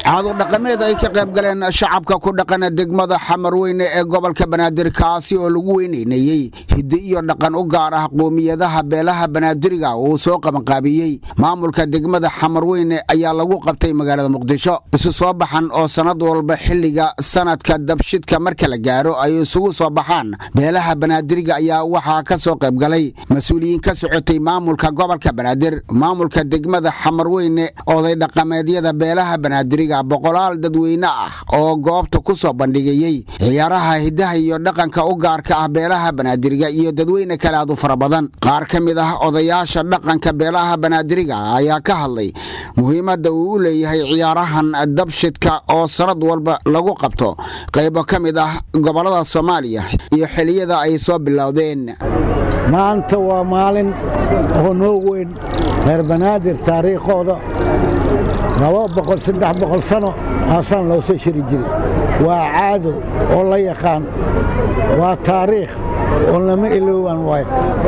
caado dhaqameed ay ka qayb galeen shacabka ku dhaqan degmada Xamarweyne ee gobolka Banaadir kaasi oo lagu weyneeyay hidde iyo dhaqan u gaar ah qoomiyadaha beelaha Banaadiriga oo soo qabanqaabiyay maamulka degmada Xamarweyne ayaa lagu qabtay magaalada Muqdisho isu soo baxan oo sanad walba xilliga sanadka dabshidka marka la gaaro ay isugu soo baxaan beelaha Banaadiriga ayaa waxa ka soo qayb galay mas'uuliyiin ka socotay maamulka gobolka Banaadir maamulka degmada Xamarweyne oday dhaqameedyada beelaha Banaadiriga boqolaal dadweyne ah oo goobta ku soo bandhigayay ciyaaraha hidaha iyo dhaqanka u gaarka ah beelaha Banaadiriga iyo dadweyne kale aad u fara badan qaar ka mid ah odayaasha dhaqanka beelaha Banaadiriga ayaa ka hadlay muhiimadda uu leeyahay ciyaarahan dabshidka oo sanad walba lagu qabto qaybo ka mid ah gobolada Soomaaliya iyo xilliyada ay soo bilowdeen maanta waa maalin oo noo weyn reer Banaadir taariikhooda 300 sano asan loo soo shiri jiray waa caado oo la yaqaan waa taariikh oo lama ilooban waay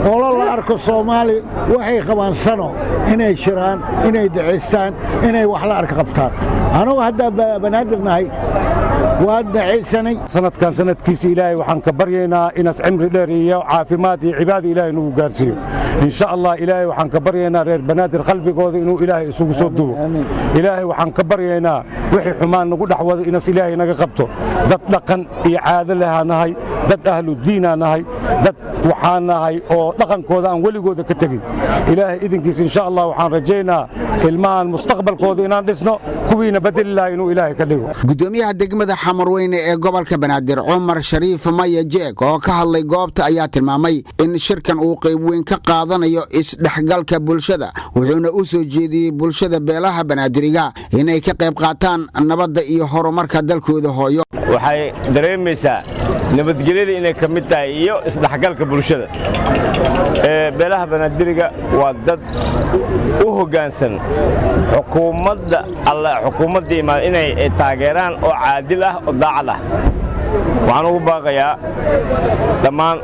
oo la arko Soomaali waxay qabaan sano inay shiraan inay daceystaan inay wax la arka qabtaan anagu hadda Banaadirnahay waa daceysanay sanadkan sanadkiisa Ilaahay waxaan ka baryaynaa inaas cimri dheer iyo caafimaad iyo cibaado Ilaahay nagu gaarsiiyo insha Allah Ilaahay waxaan ka baryaynaa reer Banaadir qalbigooda inuu Ilaahay isugu soo duubo Ilaahay waxaan ka baryaynaa wixii xumaan nagu dhaxwado inaas Ilaahay naga qabto dad dhaqan iyo caado lehanahay dad ahlu diinaanahay dad waxaan nahay oo dhaqankooda aan waligooda ka tagin Ilaahay idinkiisa insha Allah waxaan rajeynaa ilmahan mustaqbalkooda inaan dhisno kuwiina badal Ilaahay inuu Ilaahay ka dhigo gudoomiyaha degmada Xamarweyne ee gobolka Banaadir Umar Shariif Maya Jeeg oo ka hadlay goobta ayaa tilmaamay in shirkan uu qayb weyn ka qaadanayo isdhaxgalka bulshada wuxuuna u soo jeediyay bulshada beelaha Banaadiriga inay ka qayb qaataan nabadda iyo horumarka dalkooda hooyo waxay dareemaysaa nabadgelyada inay ka mid tahay iyo isdhaxgalka bulshada beelaha Banaadiriga waa dad u hoggaansan xukuumadda inay taageeraan oo caadil ah oo daacad ah waxaan ugu baaqayaa dhammaan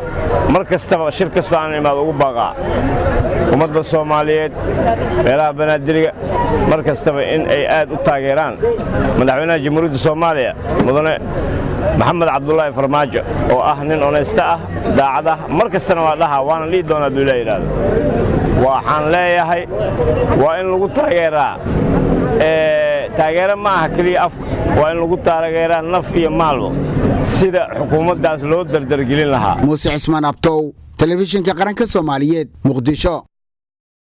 mar kastaba shir kasta aan imaado ugu baaqaa ummadda Soomaaliyeed beelaha Banaadiriga mar kastaba in ay aad u taageeraan madaxweynaha Jamhuuriyadda Soomaaliya mudane Maxamed Cabdullaahi Farmaajo oo ah nin honest ah daacad ah mar kastana waa dhaha waan lii doonaa Ilaahay yiraahdo waxaan leeyahay waa in lagu taageeraa taageero ma aha kaliya afka waa in lagu taageeraa naf iyo maalmo sida xukuumaddaas loo dardargelin lahaa Muuse Cismaan Abtow telefishinka qaranka Soomaaliyeed Muqdisho